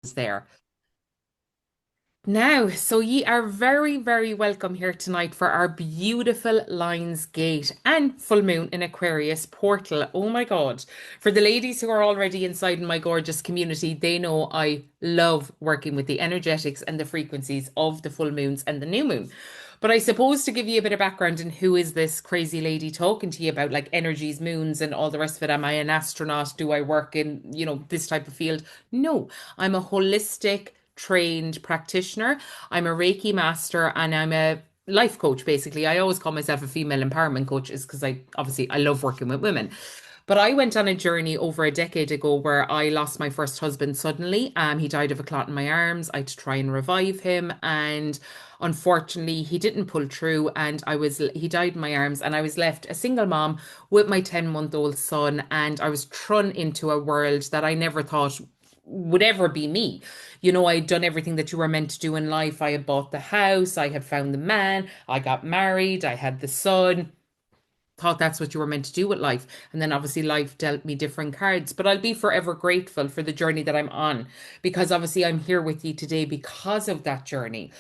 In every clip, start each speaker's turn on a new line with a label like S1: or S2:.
S1: There. Now, so ye are very, very welcome here tonight for our beautiful Lions Gate and full moon in Aquarius portal. Oh my God. For the ladies who are already inside in my gorgeous community, they know I love working with the energetics and the frequencies of the full moons and the new moon. But I suppose to give you a bit of background in who is this crazy lady talking to you about like energies, moons, and all the rest of it. Am I an astronaut? Do I work in, this type of field? No, I'm a holistic trained practitioner. I'm a Reiki master and I'm a life coach basically. I always call myself a female empowerment coach is because I love working with women. But I went on a journey over a decade ago where I lost my first husband suddenly. He died of a clot in my arms. I had to try and revive him, and unfortunately, he didn't pull through. And he died in my arms, and I was left a single mom with my 10-month-old son. And I was thrown into a world that I never thought would ever be me. I'd done everything that you were meant to do in life. I had bought the house, I had found the man, I got married, I had the son, thought that's what you were meant to do with life. And then obviously life dealt me different cards. But I'll be forever grateful for the journey that I'm on because obviously I'm here with you today because of that journey.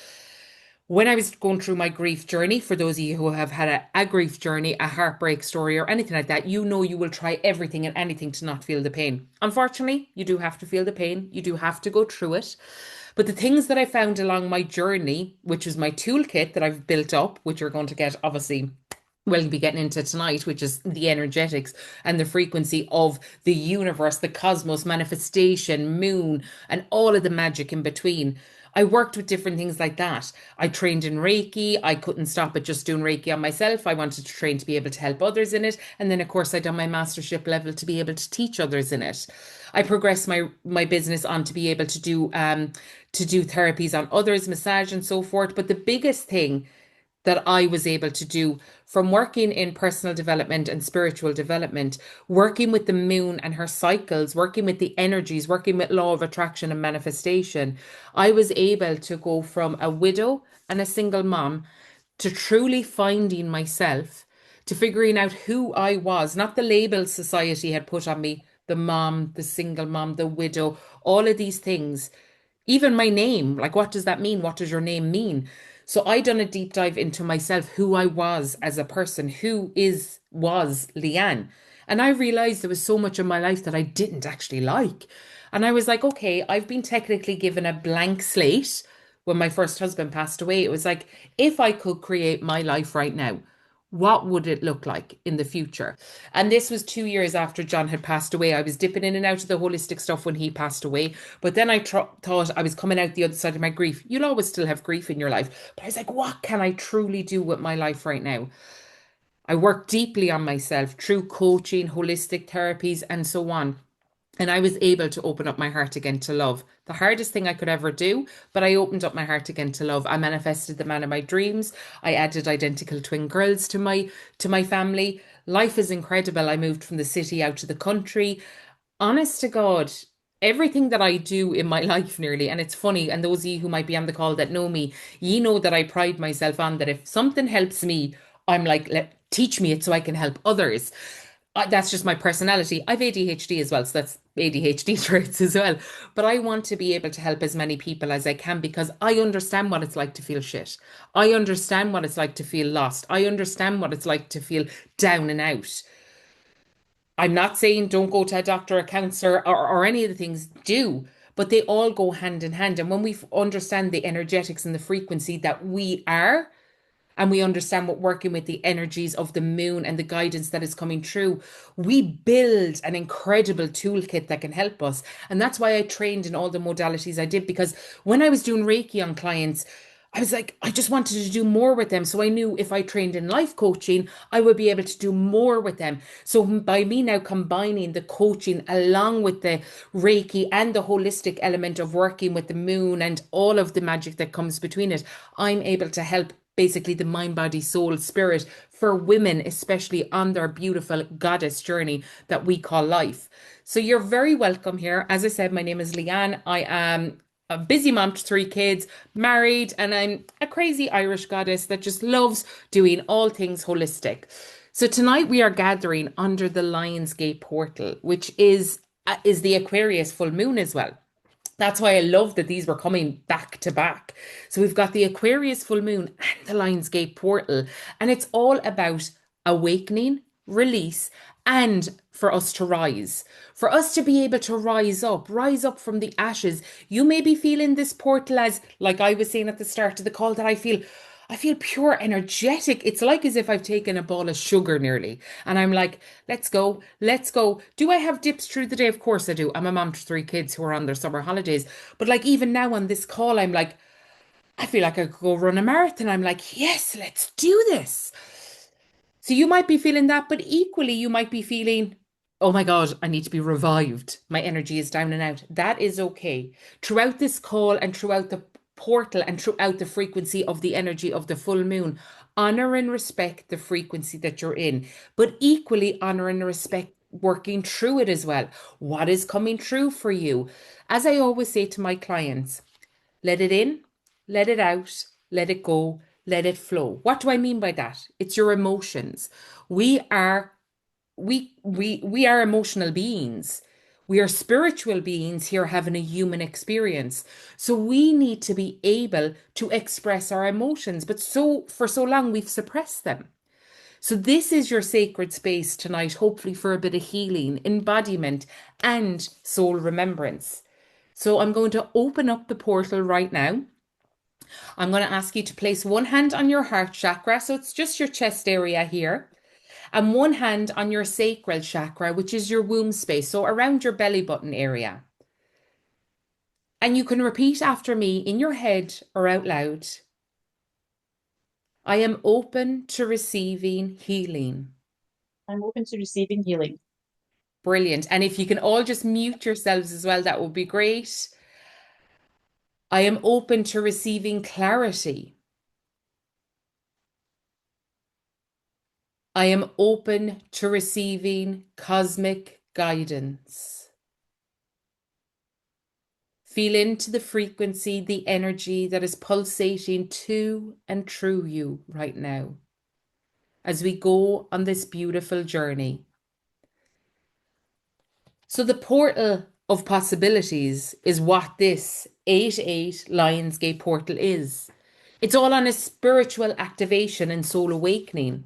S1: When I was going through my grief journey, for those of you who have had a grief journey, a heartbreak story, or anything like that, you know you will try everything and anything to not feel the pain. Unfortunately, you do have to feel the pain, you do have to go through it. But the things that I found along my journey, which is my toolkit that I've built up, which you're going to get obviously we'll be getting into tonight, which is the energetics and the frequency of the universe, the cosmos, manifestation, moon, and all of the magic in between. I worked with different things like that. I trained in Reiki. I couldn't stop at just doing Reiki on myself. I wanted to train to be able to help others in it. And then, of course, I done my mastership level to be able to teach others in it. I progressed my business on to be able to do therapies on others, massage and so forth. But the biggest thing that I was able to do from working in personal development and spiritual development, working with the moon and her cycles, working with the energies, working with law of attraction and manifestation, I was able to go from a widow and a single mom to truly finding myself, to figuring out who I was, not the labels society had put on me, the mom, the single mom, the widow, all of these things. Even my name, like what does that mean? What does your name mean? So I done a deep dive into myself, who I was as a person, was Leanne. And I realized there was so much in my life that I didn't actually like. And I was like, okay, I've been technically given a blank slate when my first husband passed away. It was like, if I could create my life right now, what would it look like in the future? And this was 2 years after John had passed away. I was dipping in and out of the holistic stuff when he passed away. But then thought I was coming out the other side of my grief. You'll always still have grief in your life. But I was like, what can I truly do with my life right now? I worked deeply on myself through coaching, holistic therapies, and so on. And I was able to open up my heart again to love. The hardest thing I could ever do, but I opened up my heart again to love. I manifested the man of my dreams. I added identical twin girls to my family. Life is incredible. I moved from the city out to the country. Honest to God, everything that I do in my life nearly, and it's funny, and those of you who might be on the call that know me, ye know that I pride myself on that if something helps me, I'm like, teach me it so I can help others. That's just my personality. I've ADHD as well, so that's ADHD traits as well. But I want to be able to help as many people as I can because I understand what it's like to feel shit. I understand what it's like to feel lost. I understand what it's like to feel down and out. I'm not saying don't go to a doctor, a counselor, or any of the things, do, but they all go hand in hand. And when we understand the energetics and the frequency that we are, and we understand what working with the energies of the moon and the guidance that is coming through, we build an incredible toolkit that can help us. And that's why I trained in all the modalities I did, because when I was doing Reiki on clients, I was like, I just wanted to do more with them. So I knew if I trained in life coaching, I would be able to do more with them. So by me now combining the coaching along with the Reiki and the holistic element of working with the moon and all of the magic that comes between it, I'm able to help basically the mind, body, soul, spirit for women, especially on their beautiful goddess journey that we call life. So you're very welcome here. As I said, my name is Leanne. I am a busy mom to three kids, married, and I'm a crazy Irish goddess that just loves doing all things holistic. So tonight we are gathering under the Lionsgate portal, which is the Aquarius full moon as well. That's why I love that these were coming back to back. So we've got the Aquarius full moon and the Lionsgate portal, and it's all about awakening, release, and for us to rise, for us to be able to rise up from the ashes. You may be feeling this portal as, like I was saying at the start of the call, that I feel pure energetic. It's like as if I've taken a ball of sugar nearly. And I'm like, let's go, let's go. Do I have dips through the day? Of course I do. I'm a mom to three kids who are on their summer holidays. But like even now on this call, I'm like, I feel like I could go run a marathon. I'm like, yes, let's do this. So you might be feeling that, but equally you might be feeling, oh my God, I need to be revived. My energy is down and out. That is okay. Throughout this call and throughout the portal and throughout the frequency of the energy of the full moon, honor and respect the frequency that you're in, but equally honor and respect working through it as well. What is coming through for you? As I always say to my clients, let it in, let it out, let it go, let it flow. What do I mean by that? It's your emotions. We are we are emotional beings. We are spiritual beings here having a human experience. So we need to be able to express our emotions, but so for so long we've suppressed them. So this is your sacred space tonight, hopefully for a bit of healing, embodiment, and soul remembrance. So I'm going to open up the portal right now. I'm going to ask you to place one hand on your heart chakra. So it's just your chest area here. And one hand on your sacral chakra, which is your womb space. So around your belly button area. And you can repeat after me in your head or out loud. I am open to receiving healing.
S2: I'm open to receiving healing.
S1: Brilliant. And if you can all just mute yourselves as well, that would be great. I am open to receiving clarity. I am open to receiving cosmic guidance. Feel into the frequency, the energy that is pulsating to and through you right now as we go on this beautiful journey. So, the portal of possibilities is what this 8-8 Lionsgate portal is. It's all on a spiritual activation and soul awakening.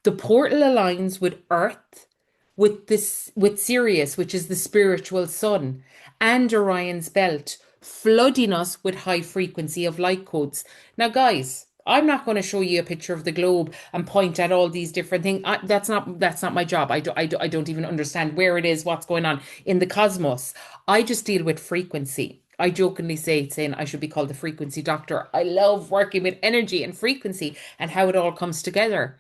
S1: The portal aligns with Earth, with Sirius, which is the spiritual sun, and Orion's belt, flooding us with high frequency of light codes. Now, guys, I'm not going to show you a picture of the globe and point at all these different things. That's not my job. I don't even understand where it is, what's going on in the cosmos. I just deal with frequency. I jokingly saying I should be called the frequency doctor. I love working with energy and frequency and how it all comes together.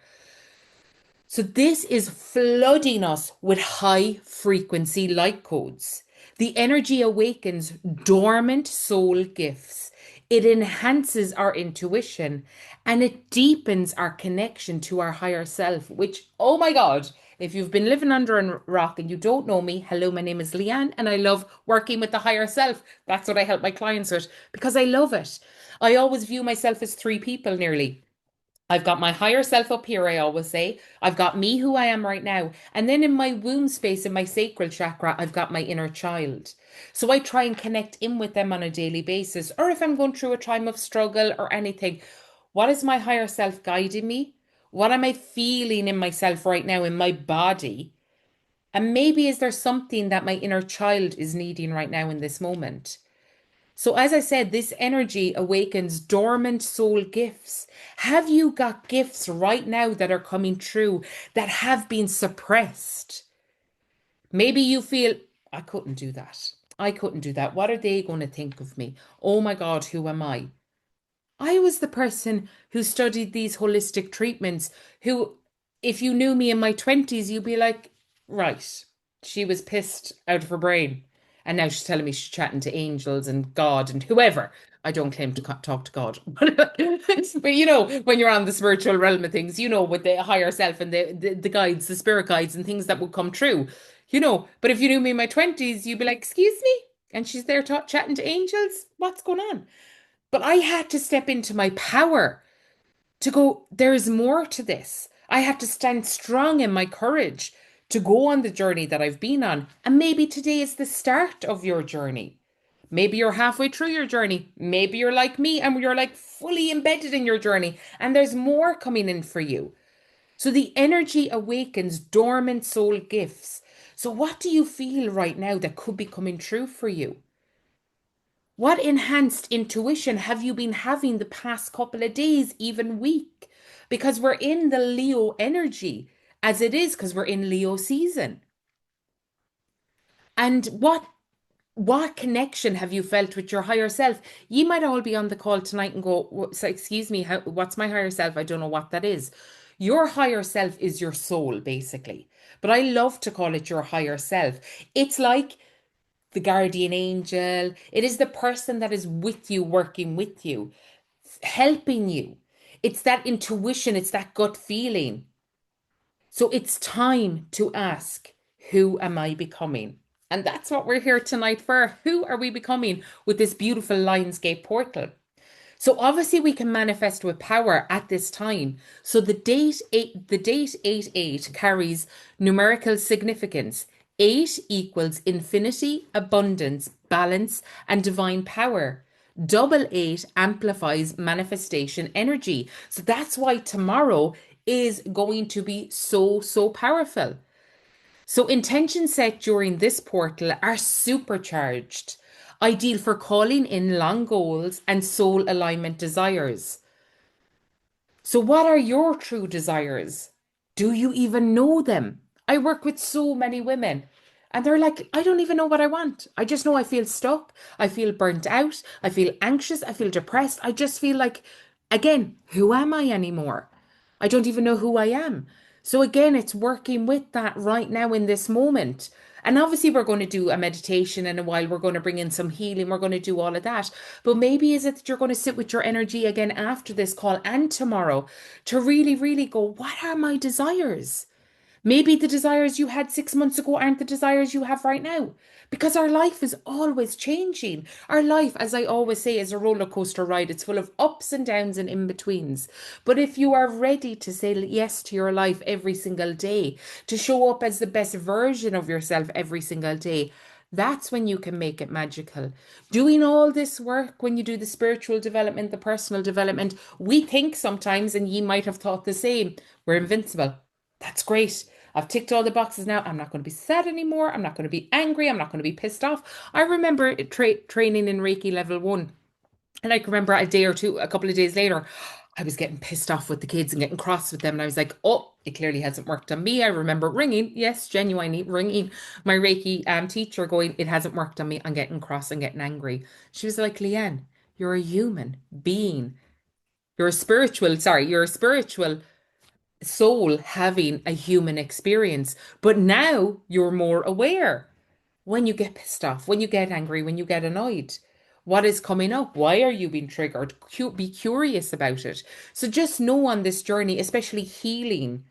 S1: So this is flooding us with high frequency light codes. The energy awakens dormant soul gifts. It enhances our intuition and it deepens our connection to our higher self, which, oh my God, if you've been living under a rock and you don't know me, hello, my name is Leanne and I love working with the higher self. That's what I help my clients with because I love it. I always view myself as three people nearly. I've got my higher self up here, I always say. I've got me, who I am right now. And then in my womb space, in my sacral chakra, I've got my inner child. So I try and connect in with them on a daily basis. Or if I'm going through a time of struggle or anything, what is my higher self guiding me? What am I feeling in myself right now, in my body? And maybe is there something that my inner child is needing right now in this moment? So, as I said, this energy awakens dormant soul gifts. Have you got gifts right now that are coming true that have been suppressed? Maybe you feel, I couldn't do that. I couldn't do that. What are they going to think of me? Oh my God, who am I? I was the person who studied these holistic treatments, who, if you knew me in my 20s, you'd be like, right, she was pissed out of her brain. And now she's telling me she's chatting to angels and God and whoever. I don't claim to talk to God. But you know, when you're on the spiritual realm of things, you know, with the higher self and the guides, the spirit guides and things that would come true, you know. But if you knew me in my 20s, you'd be like, excuse me? And she's there chatting to angels? What's going on? But I had to step into my power to go, there is more to this. I had to stand strong in my courage to go on the journey that I've been on. And maybe today is the start of your journey. Maybe you're halfway through your journey. Maybe you're like me and you're like fully embedded in your journey and there's more coming in for you. So the energy awakens dormant soul gifts. So what do you feel right now that could be coming true for you? What enhanced intuition have you been having the past couple of days, even week? Because we're in the Leo energy as it is, because we're in Leo season. And what connection have you felt with your higher self? You might all be on the call tonight and go, So excuse me, what's my higher self? I don't know what that is." Your higher self is your soul, basically. But I love to call it your higher self. It's like the guardian angel. It is the person that is with you, working with you, helping you. It's that intuition, it's that gut feeling. So it's time to ask, who am I becoming? And that's what we're here tonight for. Who are we becoming with this beautiful Lionsgate portal? So obviously we can manifest with power at this time. So the date 8 carries numerical significance. 8 equals infinity, abundance, balance, and divine power. Double 8 amplifies manifestation energy. So that's why tomorrow is going to be so, so powerful. So intentions set during this portal are supercharged, ideal for calling in long goals and soul alignment desires. So, what are your true desires? Do you even know them? I work with so many women and they're like, I don't even know what I want. I just know I feel stuck. I feel burnt out. I feel anxious. I feel depressed. I just feel like, again, who am I anymore? I don't even know who I am. So, again, it's working with that right now in this moment. And obviously, we're going to do a meditation in a while. We're going to bring in some healing. We're going to do all of that. But maybe is it that you're going to sit with your energy again after this call and tomorrow to really, really go, what are my desires? Maybe the desires you had 6 months ago aren't the desires you have right now. Because our life is always changing. Our life, as I always say, is a roller coaster ride. It's full of ups and downs and in betweens. But if you are ready to say yes to your life every single day, to show up as the best version of yourself every single day, that's when you can make it magical. Doing all this work, when you do the spiritual development, the personal development, we think sometimes, and ye might have thought the same, we're invincible. That's great. I've ticked all the boxes now. I'm not going to be sad anymore. I'm not going to be angry. I'm not going to be pissed off. I remember training in Reiki level 1. And I can remember a day or two, a couple of days later, I was getting pissed off with the kids and getting cross with them. And I was like, oh, it clearly hasn't worked on me. I remember ringing, yes, genuinely ringing my Reiki teacher going, it hasn't worked on me. I'm getting cross and getting angry. She was like, Leanne, you're a human being. You're a spiritual soul having a human experience. But now you're more aware when you get pissed off, when you get angry, when you get annoyed. What is coming up? Why are you being triggered? Be curious about it. So just know on this journey, especially healing,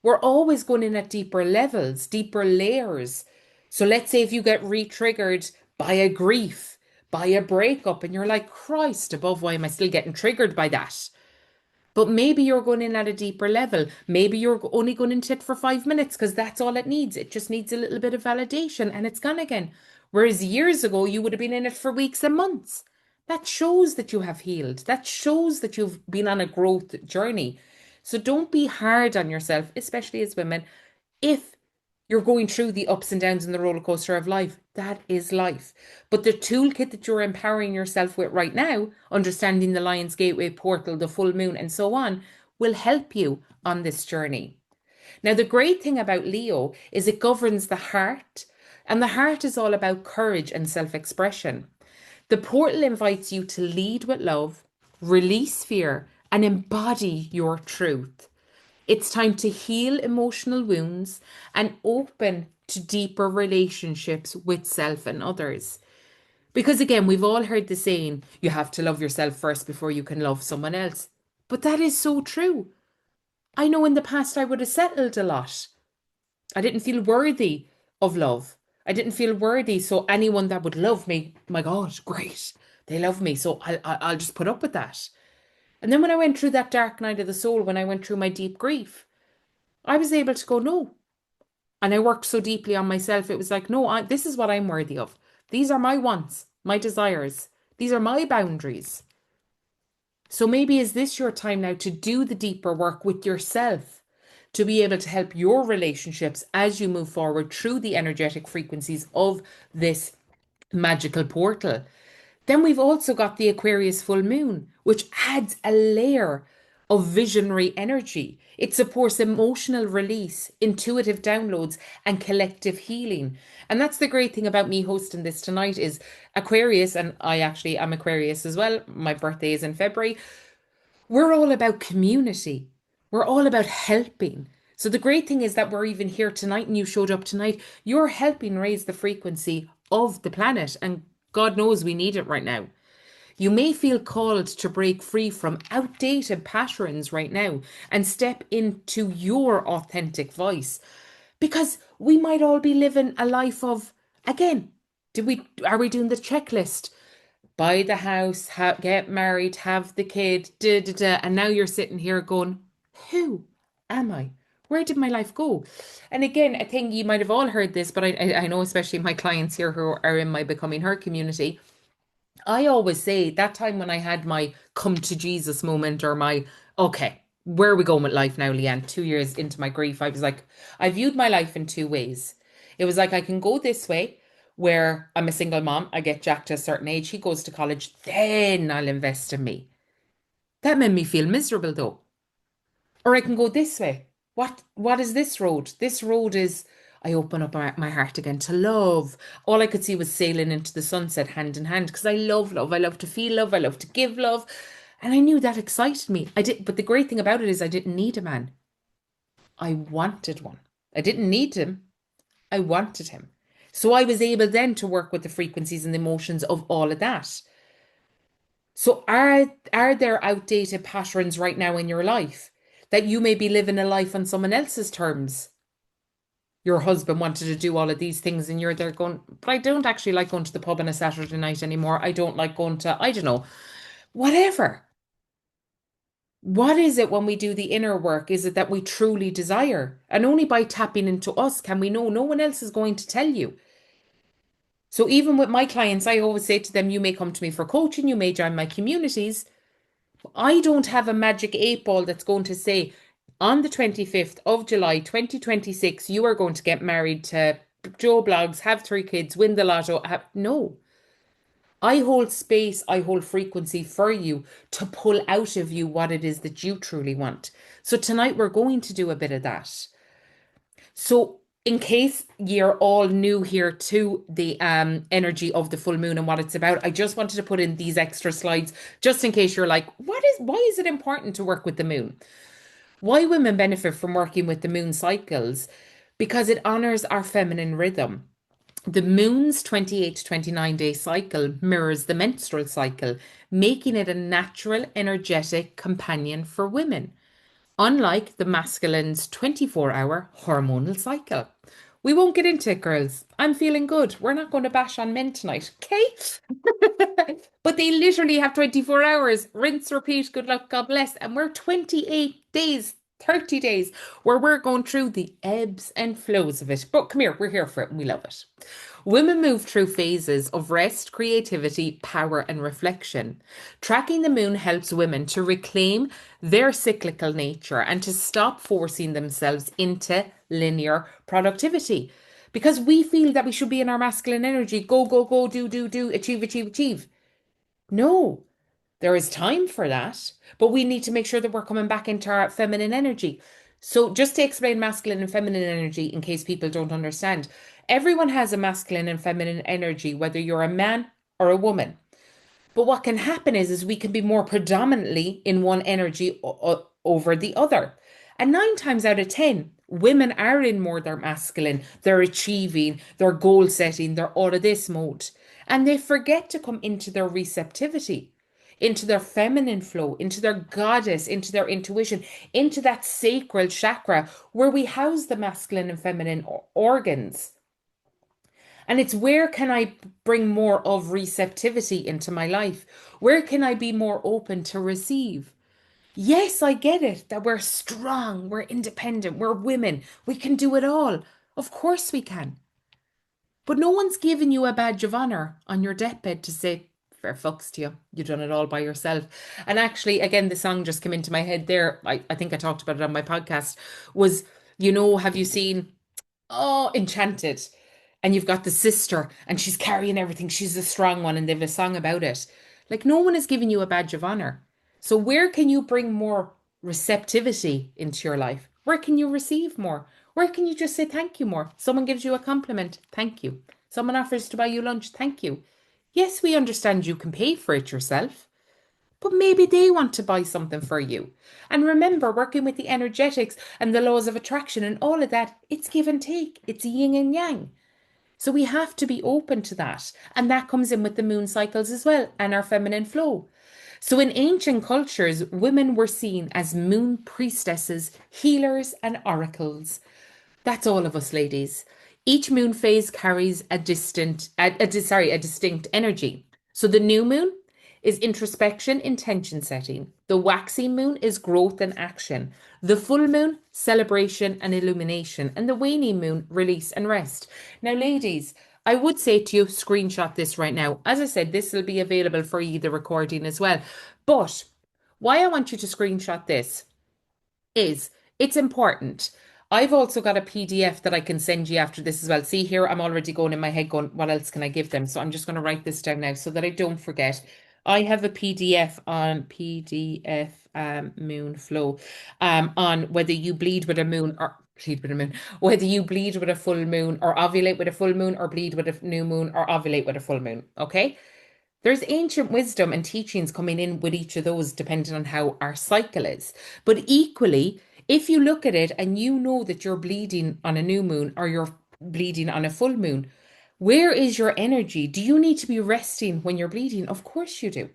S1: we're always going in at deeper levels, deeper layers. So let's say if you get re-triggered by a grief, by a breakup, and you're like, Christ above, why am I still getting triggered by that? But maybe you're going in at a deeper level. Maybe you're only going into it for 5 minutes because that's all it needs. It just needs a little bit of validation and it's gone again. Whereas years ago, you would have been in it for weeks and months. That shows that you have healed. That shows that you've been on a growth journey. So don't be hard on yourself, especially as women, if you're going through the ups and downs in the roller coaster of life. That is life. But the toolkit that you're empowering yourself with right now, understanding the Lion's Gateway portal, the full moon, and so on, will help you on this journey. Now, the great thing about Leo is it governs the heart, and the heart is all about courage and self expression. The portal invites you to lead with love, release fear, and embody your truth. It's time to heal emotional wounds and open to deeper relationships with self and others. Because again, we've all heard the saying, you have to love yourself first before you can love someone else. But that is so true. I know in the past I would have settled a lot. I didn't feel worthy of love. I didn't feel worthy. So anyone that would love me, my God, great. They love me. So I'll just put up with that. And then when I went through that dark night of the soul, when I went through my deep grief, I was able to go, no. And I worked so deeply on myself. It was like, no, this is what I'm worthy of. These are my wants. my desires. These are my boundaries. So maybe is this your time now to do the deeper work with yourself, to be able to help your relationships as you move forward through the energetic frequencies of this magical portal. Then we've also got the Aquarius full moon, which adds a layer of visionary energy. It supports emotional release, intuitive downloads, and collective healing. And that's the great thing about me hosting this tonight is Aquarius, and I actually am Aquarius as well. My birthday is in February. We're all about community. We're all about helping. So the great thing is that we're even here tonight and you showed up tonight. You're helping raise the frequency of the planet, and God knows we need it right now. You may feel called to break free from outdated patterns right now and step into your authentic voice because we might all be living a life of, again, are we doing the checklist? Buy the house, get married, have the kid, and now you're sitting here going, who am I? Where did my life go? And again, I think you might have all heard this, but I know especially my clients here who are in my Becoming Her community, I always say that time when I had my come to Jesus moment or my, okay, where are we going with life now, Leanne? 2 years into my grief, I was like, I viewed my life in two ways. It was like I can go this way where I'm a single mom, I get Jack to a certain age, he goes to college, then I'll invest in me. That made me feel miserable though. Or I can go this way. What is this road? This road is I open up my heart again to love. All I could see was sailing into the sunset hand in hand because I love love. I love to feel love. I love to give love. And I knew that excited me. I did, but the great thing about it is I didn't need a man. I wanted one. I didn't need him. I wanted him. So I was able then to work with the frequencies and the emotions of all of that. So are there outdated patterns right now in your life that you may be living a life on someone else's terms? Your husband wanted to do all of these things and you're there going, but I don't actually like going to the pub on a Saturday night anymore. I don't like going to, I don't know, whatever. What is it when we do the inner work? Is it that we truly desire? And only by tapping into us can we know no one else is going to tell you. So even with my clients, I always say to them, you may come to me for coaching, you may join my communities. I don't have a magic eight ball that's going to say on the 25th of July 2026, you are going to get married to Joe Blogs, have three kids, win the lotto. No. I hold space, I hold frequency for you to pull out of you what it is that you truly want. So tonight we're going to do a bit of that. So in case you're all new here to the energy of the full moon and what it's about, I just wanted to put in these extra slides just in case you're like, why is it important to work with the moon? Why women benefit from working with the moon cycles? Because it honors our feminine rhythm. The moon's 28 to 29-day cycle mirrors the menstrual cycle, making it a natural, energetic companion for women unlike the masculine's 24-hour hormonal cycle. We won't get into it, girls. I'm feeling good. We're not going to bash on men tonight, okay? But they literally have 24 hours. Rinse, repeat, good luck, God bless. And we're 28 days, 30 days where we're going through the ebbs and flows of it. But come here, we're here for it and we love it. Women move through phases of rest, creativity, power, and reflection. Tracking the moon helps women to reclaim their cyclical nature and to stop forcing themselves into linear productivity. Because we feel that we should be in our masculine energy, go, go, go, do, achieve, achieve, achieve. No, there is time for that, but we need to make sure that we're coming back into our feminine energy. So, just to explain masculine and feminine energy in case people don't understand, everyone has a masculine and feminine energy, whether you're a man or a woman. But what can happen is we can be more predominantly in one energy over the other. And nine times out of 10, women are in more their masculine, they're achieving, they're goal setting, they're all of this mode. And they forget to come into their receptivity, into their feminine flow, into their goddess, into their intuition, into that sacral chakra where we house the masculine and feminine organs. And it's where can I bring more of receptivity into my life? Where can I be more open to receive? Yes, I get it that we're strong, we're independent, we're women, we can do it all. Of course we can. But no one's giving you a badge of honor on your deathbed to say, fair fucks to you. You done it all by yourself. And actually, again, the song just came into my head there. I think I talked about it on my podcast. Was, have you seen Enchanted? And you've got the sister and she's carrying everything. She's a strong one, and they've a song about it. Like no one is giving you a badge of honor. So where can you bring more receptivity into your life? Where can you receive more? Where can you just say thank you more? Someone gives you a compliment, thank you. Someone offers to buy you lunch, thank you. Yes, we understand you can pay for it yourself, but maybe they want to buy something for you. And remember, working with the energetics and the laws of attraction and all of that, it's give and take, it's yin and yang. So we have to be open to that. And that comes in with the moon cycles as well and our feminine flow. So in ancient cultures, women were seen as moon priestesses, healers, and oracles. That's all of us, ladies. Each moon phase carries a distinct energy. So the new moon is introspection, intention setting. The waxing moon is growth and action. The full moon, celebration and illumination. And the waning moon, release and rest. Now, ladies, I would say to you, screenshot this right now. As I said, this will be available for you, the recording as well. But why I want you to screenshot this is it's important. I've also got a PDF that I can send you after this as well. See here, I'm already going in my head going, what else can I give them? So I'm just going to write this down now so that I don't forget. I have a PDF on PDF moon flow on whether you bleed with a moon or bleed with a moon, whether you bleed with a full moon or ovulate with a full moon or bleed with a new moon or ovulate with a full moon. Okay. There's ancient wisdom and teachings coming in with each of those, depending on how our cycle is. But equally, if you look at it and you know that you're bleeding on a new moon or you're bleeding on a full moon, where is your energy? Do you need to be resting when you're bleeding? Of course you do.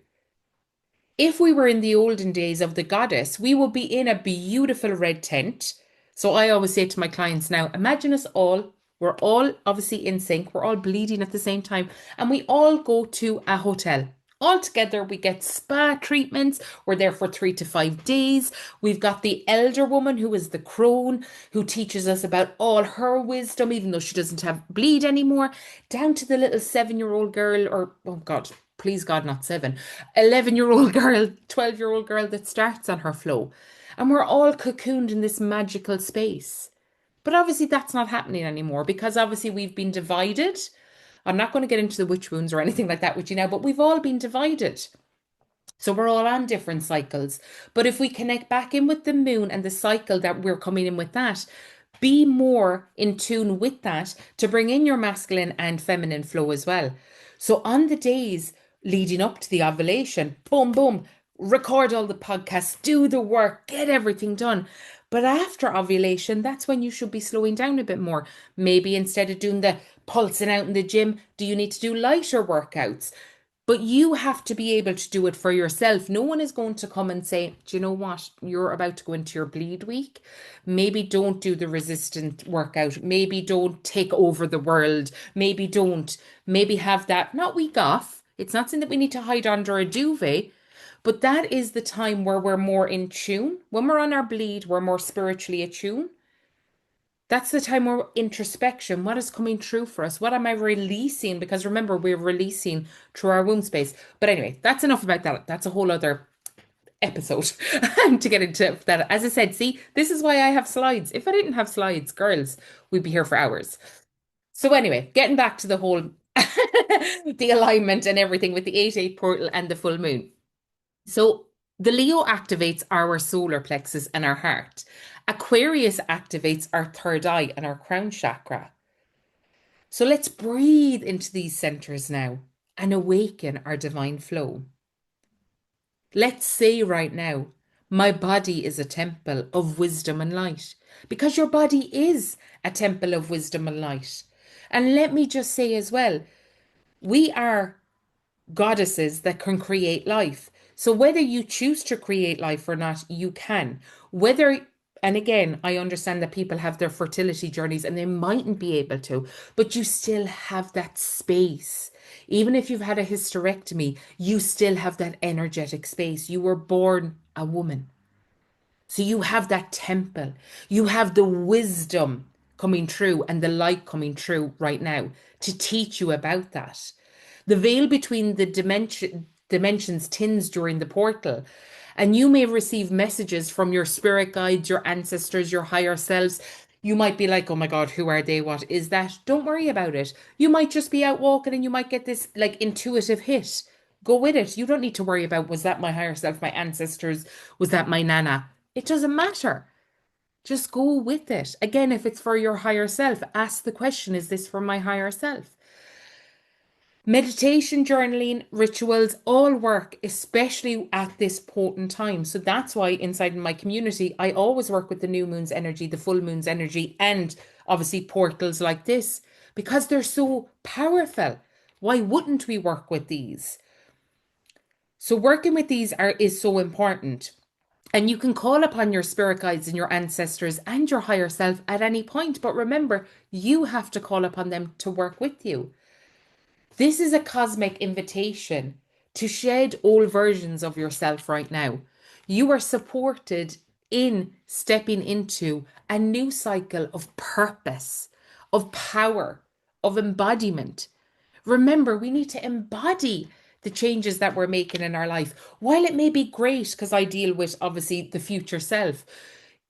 S1: If we were in the olden days of the goddess, we would be in a beautiful red tent. So I always say to my clients now, imagine us all, we're all obviously in sync, we're all bleeding at the same time, and we all go to a hotel. All together, we get spa treatments. We're there for 3 to 5 days. We've got the elder woman who is the crone, who teaches us about all her wisdom, even though she doesn't have bleed anymore, down to the little 7-year-old girl, or oh God, please God, not seven, 11-year-old girl, 12-year-old girl that starts on her flow. And we're all cocooned in this magical space. But obviously, that's not happening anymore because obviously we've been divided. I'm not going to get into the witch wounds or anything like that with you now, but we've all been divided. So we're all on different cycles. But if we connect back in with the moon and the cycle that we're coming in with that, be more in tune with that to bring in your masculine and feminine flow as well. So on the days leading up to the ovulation, boom, boom, record all the podcasts, do the work, get everything done. But after ovulation, that's when you should be slowing down a bit more. Maybe instead of doing the pulsing out in the gym, do you need to do lighter workouts? But you have to be able to do it for yourself. No one is going to come and say, do you know what? You're about to go into your bleed week. Maybe don't do the resistant workout. Maybe don't take over the world. Maybe don't. Maybe have that, not week off. It's not something that we need to hide under a duvet, but that is the time where we're more in tune. When we're on our bleed, we're more spiritually attuned. That's the time where introspection, what is coming true for us? What am I releasing? Because remember, we're releasing through our womb space. But anyway, that's enough about that. That's a whole other episode to get into that. As I said, see, this is why I have slides. If I didn't have slides, girls, we'd be here for hours. So anyway, getting back to the whole the alignment and everything with the 8-8 portal and the full moon. So the Leo activates our solar plexus and our heart. Aquarius activates our third eye and our crown chakra. So let's breathe into these centers now and awaken our divine flow. Let's say right now, my body is a temple of wisdom and light, because your body is a temple of wisdom and light. And let me just say as well, we are goddesses that can create life. So whether you choose to create life or not, you can. Whether, and again, I understand that people have their fertility journeys and they mightn't be able to, but you still have that space. Even if you've had a hysterectomy, you still have that energetic space. You were born a woman. So you have that temple. You have the wisdom coming through and the light coming through right now to teach you about that. The veil between the dimensions thins during the portal, and you may receive messages from your spirit guides, your ancestors, your higher selves. You might be like, oh my God, who are they? What is that? Don't worry about it. You might just be out walking and you might get this like intuitive hit. Go with it. You don't need to worry about, was that my higher self, my ancestors? Was that my nana? It doesn't matter. Just go with it. Again, if it's for your higher self, ask the question, is this for my higher self? Meditation, journaling, rituals all work, especially at this potent time. So that's why inside my community, I always work with the new moon's energy, the full moon's energy, and obviously portals like this because they're so powerful. Why wouldn't we work with these? So working with these is so important. And you can call upon your spirit guides and your ancestors and your higher self at any point. But remember, you have to call upon them to work with you. This is a cosmic invitation to shed old versions of yourself right now. You are supported in stepping into a new cycle of purpose, of power, of embodiment. Remember, we need to embody the changes that we're making in our life. While it may be great, because I deal with obviously the future self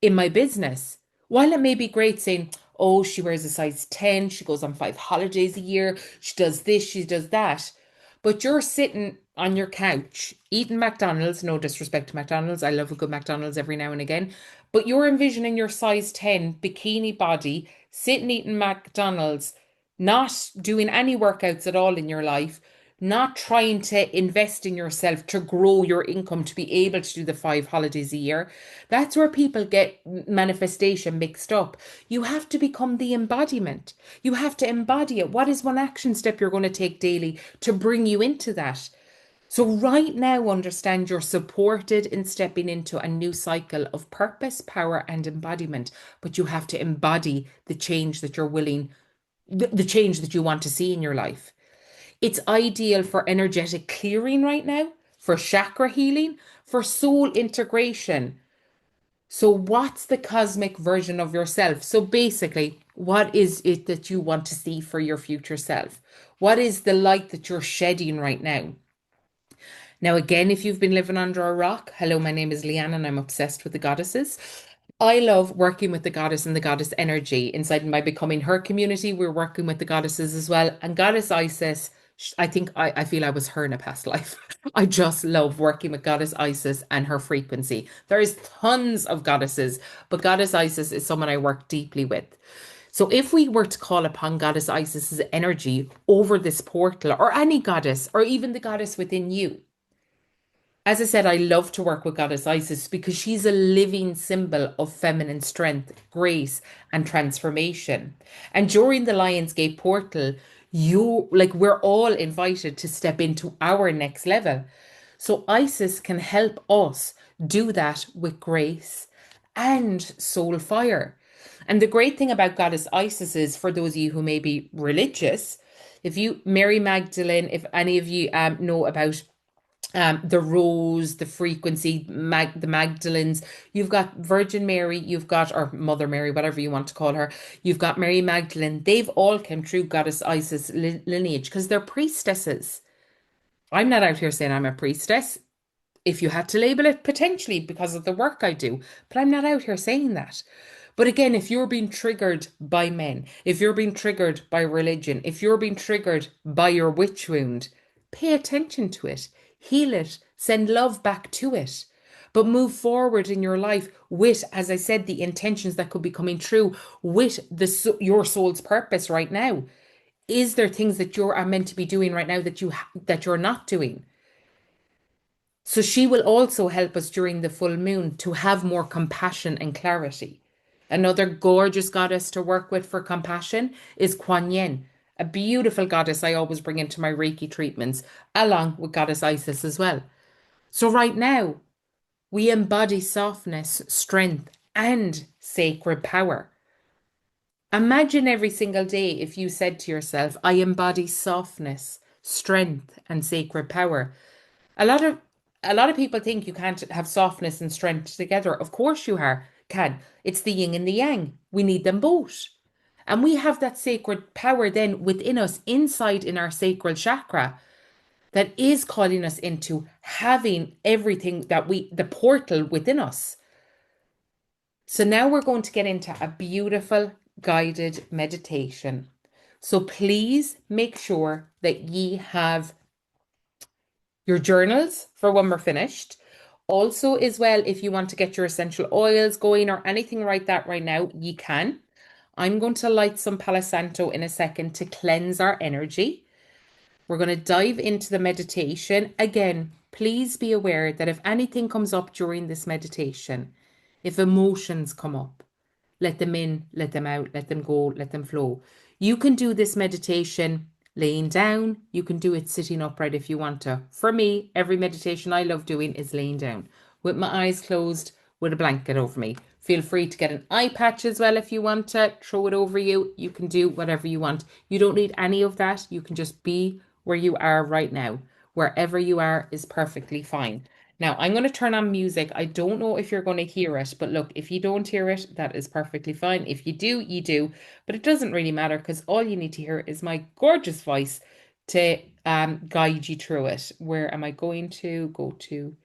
S1: in my business, while it may be great saying, oh, she wears a size 10, she goes on 5 holidays a year, she does this, she does that. But you're sitting on your couch eating McDonald's, no disrespect to McDonald's, I love a good McDonald's every now and again, but you're envisioning your size 10 bikini body, sitting eating McDonald's, not doing any workouts at all in your life, not trying to invest in yourself to grow your income to be able to do the 5 holidays a year. That's where people get manifestation mixed up. You have to become the embodiment. You have to embody it. What is one action step you're going to take daily to bring you into that? So, right now, understand you're supported in stepping into a new cycle of purpose, power, and embodiment. But you have to embody the change that you're willing, the change that you want to see in your life. It's ideal for energetic clearing right now, for chakra healing, for soul integration. So, what's the cosmic version of yourself? So, basically, what is it that you want to see for your future self? What is the light that you're shedding right now? Now, again, if you've been living under a rock, hello, my name is Leanne and I'm obsessed with the goddesses. I love working with the goddess and the goddess energy. Inside my Becoming Her community, we're working with the goddesses as well. And Goddess Isis, I think I feel I was her in a past life. I just love working with Goddess Isis and her frequency. There's tons of goddesses, but Goddess Isis is someone I work deeply with. So if we were to call upon Goddess Isis's energy over this portal, or any goddess, or even the goddess within you, as I said, I love to work with Goddess Isis because she's a living symbol of feminine strength, grace, and transformation. And during the Lionsgate portal, we're all invited to step into our next level. So Isis can help us do that with grace and soul fire. And the great thing about Goddess Isis is, for those of you who may be religious, if you, Mary Magdalene, if any of you know about the rose, the frequency, the Magdalens. You've got Virgin Mary, you've got, or Mother Mary, whatever you want to call her. You've got Mary Magdalene. They've all come through Goddess Isis lineage because they're priestesses. I'm not out here saying I'm a priestess. If you had to label it, potentially because of the work I do, but I'm not out here saying that. But again, if you're being triggered by men, if you're being triggered by religion, if you're being triggered by your witch wound, pay attention to it, heal it, send love back to it. But move forward in your life with, as I said, the intentions that could be coming true with your soul's purpose right now. Is there things that you are meant to be doing right now that you're not doing? So she will also help us during the full moon to have more compassion and clarity. Another gorgeous goddess to work with for compassion is Kuan Yin, a beautiful goddess I always bring into my Reiki treatments, along with Goddess Isis as well. So right now, we embody softness, strength, and sacred power. Imagine every single day if you said to yourself, I embody softness, strength, and sacred power. A lot of a lot of people think you can't have softness and strength together. Of course you can. It's the yin and the yang. We need them both. And we have that sacred power then within us, inside in our sacral chakra, that is calling us into having everything that the portal within us. So now we're going to get into a beautiful guided meditation. So please make sure that ye have your journals for when we're finished. Also, as well, if you want to get your essential oils going or anything like that right now, you can. I'm going to light some Palo Santo in a second to cleanse our energy. We're going to dive into the meditation. Again, please be aware that if anything comes up during this meditation, if emotions come up, let them in, let them out, let them go, let them flow. You can do this meditation laying down. You can do it sitting upright if you want to. For me, every meditation I love doing is laying down with my eyes closed with a blanket over me. Feel free to get an eye patch as well if you want to. Throw it over you. You can do whatever you want. You don't need any of that. You can just be where you are right now. Wherever you are is perfectly fine. Now, I'm going to turn on music. I don't know if you're going to hear it, but look, if you don't hear it, that is perfectly fine. If you do, you do. But it doesn't really matter because all you need to hear is my gorgeous voice to guide you through it. Where am I going to go to?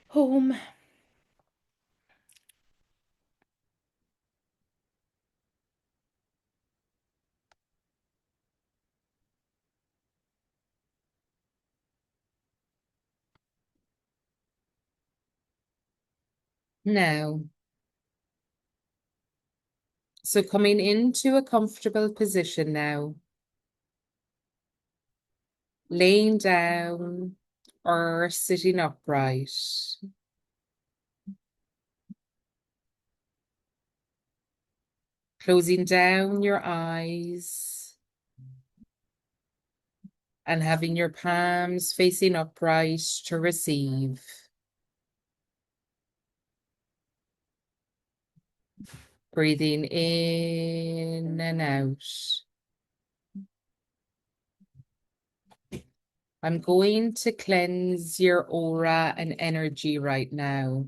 S1: Home. Now, so coming into a comfortable position now, laying down or sitting upright, closing down your eyes and having your palms facing upright to receive. Breathing in and out. I'm going to cleanse your aura and energy right now.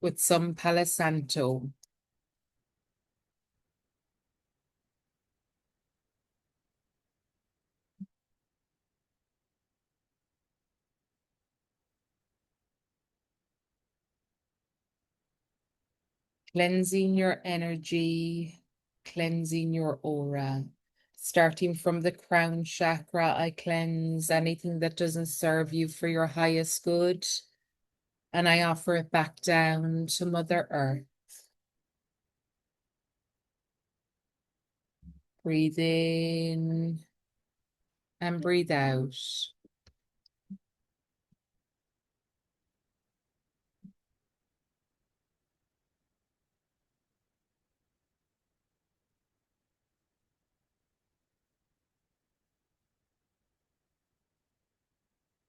S1: With some Palo Santo. Cleansing your energy, cleansing your aura. Starting from the crown chakra, I cleanse anything that doesn't serve you for your highest good. And I offer it back down to Mother Earth. Breathe in and breathe out.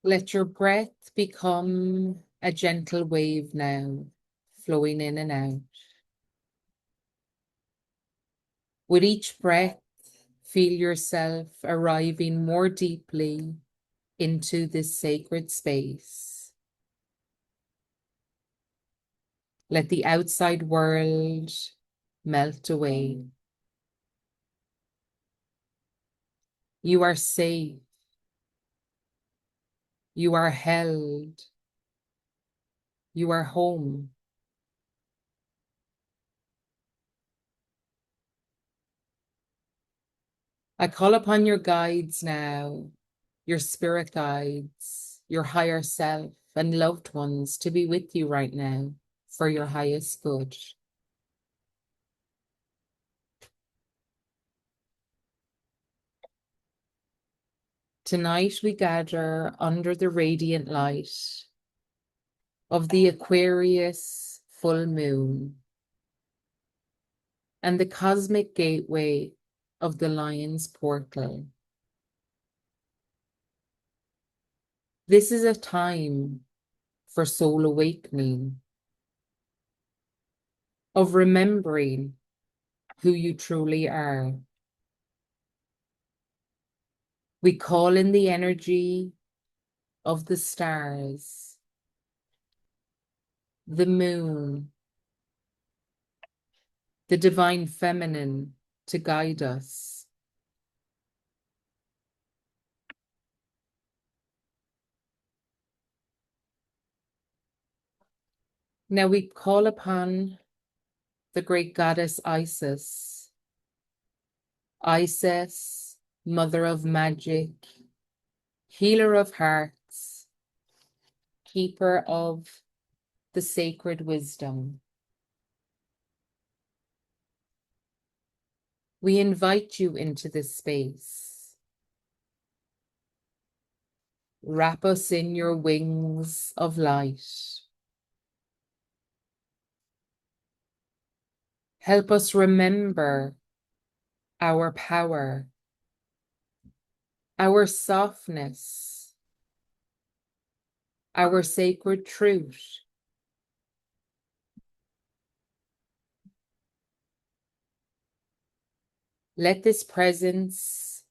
S1: Let your breath become a gentle wave now, flowing in and out. With each breath, feel yourself arriving more deeply into this sacred space. Let the outside world melt away. You are safe. You are held. You are home. I call upon your guides now, your spirit guides, your higher self, and loved ones to be with you right now for your highest good. Tonight we gather under the radiant light of the Aquarius full moon and the cosmic gateway of the lion's portal. This is a time for soul awakening, of remembering who you truly are. We call in the energy of the stars, the moon, the divine feminine to guide us. Now we call upon the great goddess Isis. Isis, mother of magic, healer of hearts, keeper of the sacred wisdom. We invite you into this space. Wrap us in your wings of light. Help us remember our power, our softness, our sacred truth. Let this presence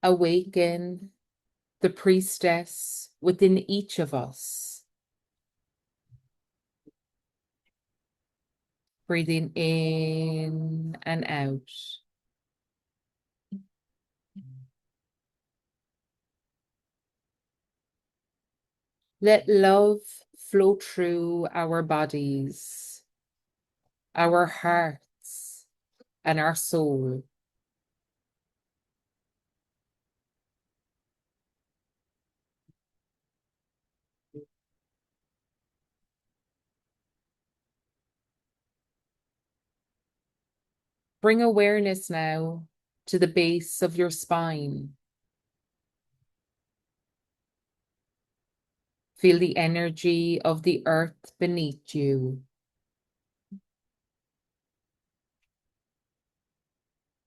S1: awaken the priestess within each of us. Breathing in and out. Let love flow through our bodies, our hearts, and our soul. Bring awareness now to the base of your spine. Feel the energy of the earth beneath you.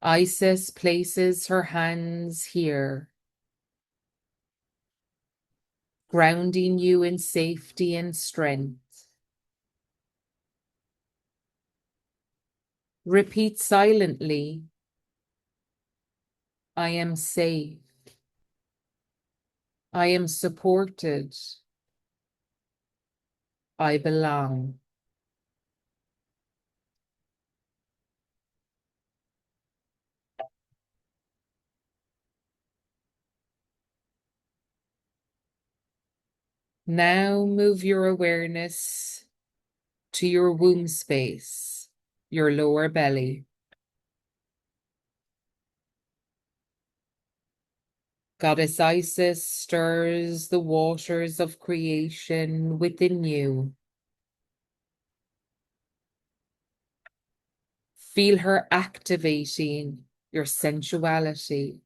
S1: Isis places her hands here, grounding you in safety and strength. Repeat silently, I am safe. I am supported. I belong. Now move your awareness to your womb space, your lower belly. Goddess Isis stirs the waters of creation within you. Feel her activating your sensuality,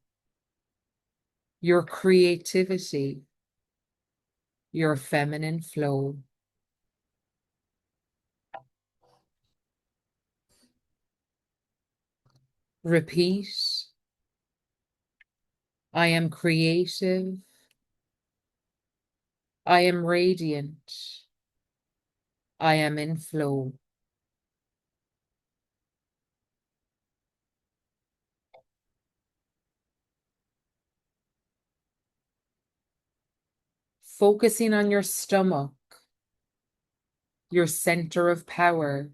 S1: your creativity, your feminine flow. Repeat, I am creative. I am radiant. I am in flow. Focusing on your stomach, your center of power.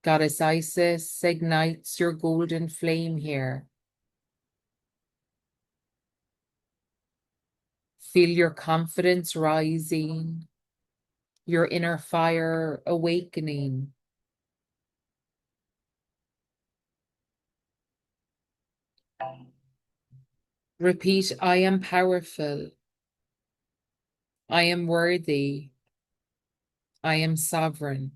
S1: Goddess Isis ignites your golden flame here. Feel your confidence rising, your inner fire awakening. Repeat, I am powerful. I am worthy. I am sovereign.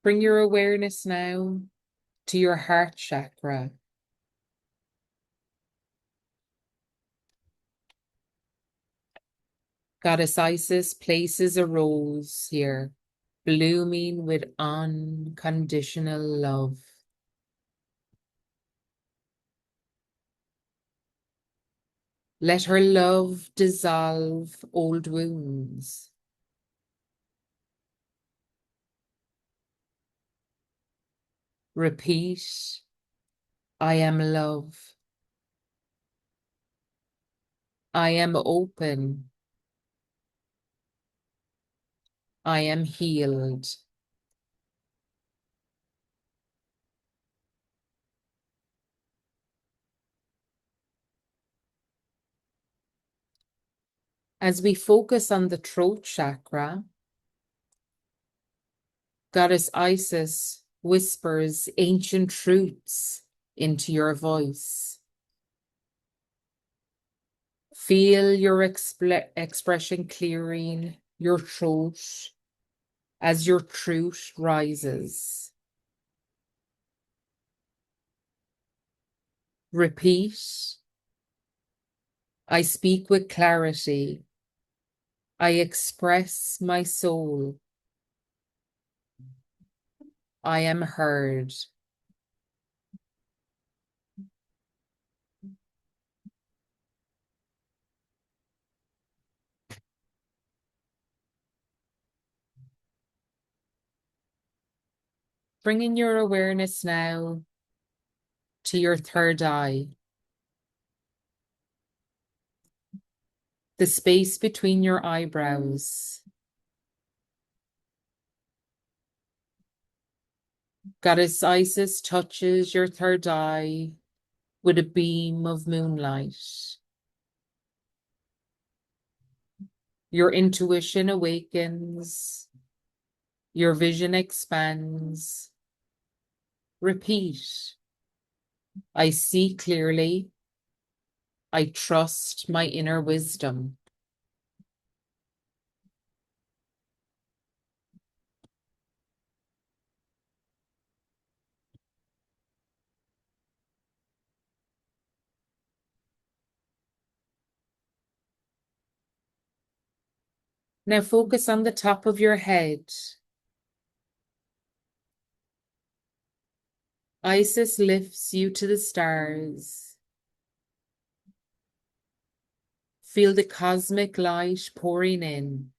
S1: Bring your awareness now to your heart chakra. Goddess Isis places a rose here, blooming with unconditional love. Let her love dissolve old wounds. Repeat, I am love. I am open. I am healed. As we focus on the throat chakra, Goddess Isis whispers ancient truths into your voice. Feel your expression clearing your throat as your truth rises. Repeat, I speak with clarity. I express my soul. I am heard. Bringing your awareness now to your third eye, the space between your eyebrows. Goddess Isis touches your third eye with a beam of moonlight. Your intuition awakens, your vision expands. Repeat, I see clearly. I trust my inner wisdom. Now focus on the top of your head. Isis lifts you to the stars. Feel the cosmic light pouring in.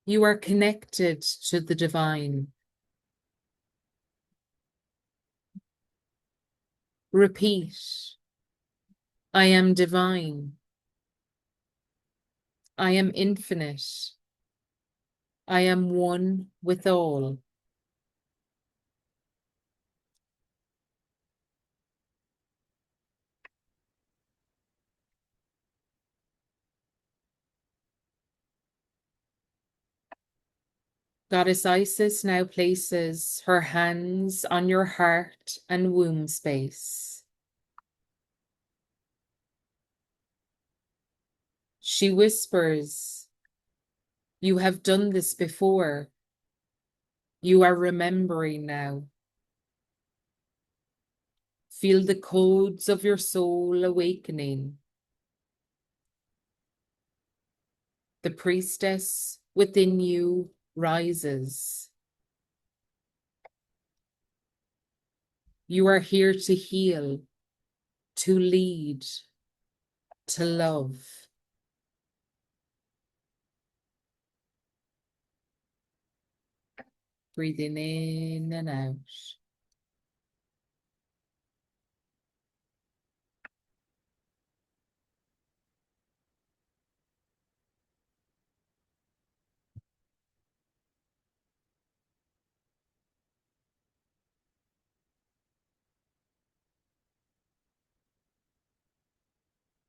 S1: You are connected to the divine. Repeat, I am divine. I am infinite. I am one with all. Goddess Isis now places her hands on your heart and womb space. She whispers, you have done this before. You are remembering now. Feel the codes of your soul awakening. The priestess within you rises. You are here to heal, to lead, to love. Breathing in and out.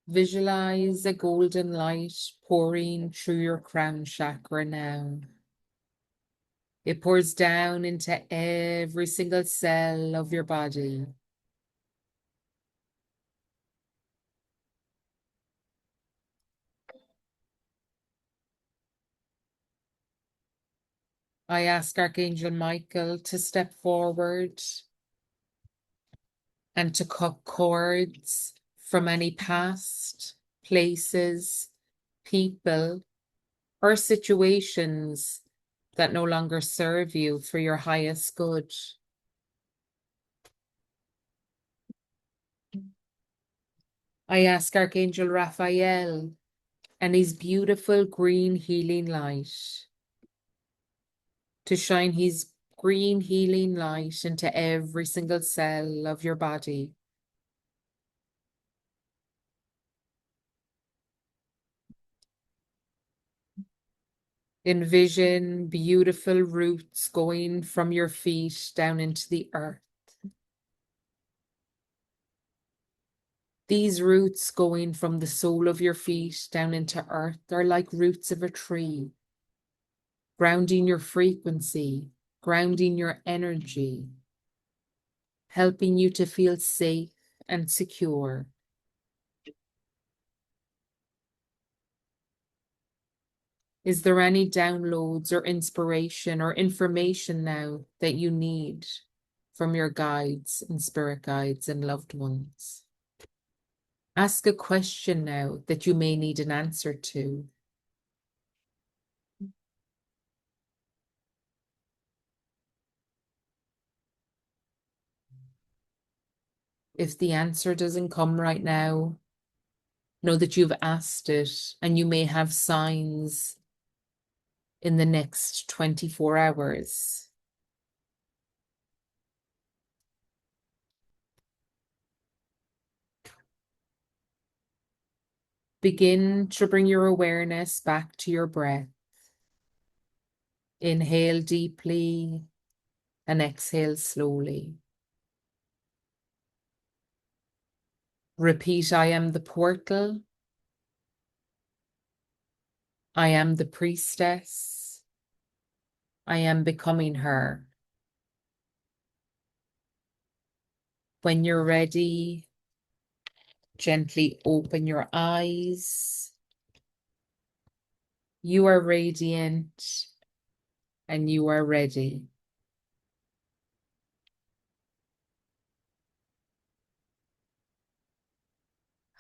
S1: Visualize a golden light pouring through your crown chakra now. It pours down into every single cell of your body. I ask Archangel Michael to step forward and to cut cords from any past places, people, or situations that no longer serve you for your highest good. I ask Archangel Raphael and his beautiful green healing light to shine his green healing light into every single cell of your body. Envision beautiful roots going from your feet down into the earth. These roots going from the sole of your feet down into earth are like roots of a tree, grounding your frequency, grounding your energy, helping you to feel safe and secure. Is there any downloads or inspiration or information now that you need from your guides and spirit guides and loved ones? Ask a question now that you may need an answer to. If the answer doesn't come right now, know that you've asked it and you may have signs in the next 24 hours. Begin to bring your awareness back to your breath. Inhale deeply and exhale slowly. Repeat, I am the portal. I am the priestess. I am becoming her. When you're ready, gently open your eyes. You are radiant and you are ready.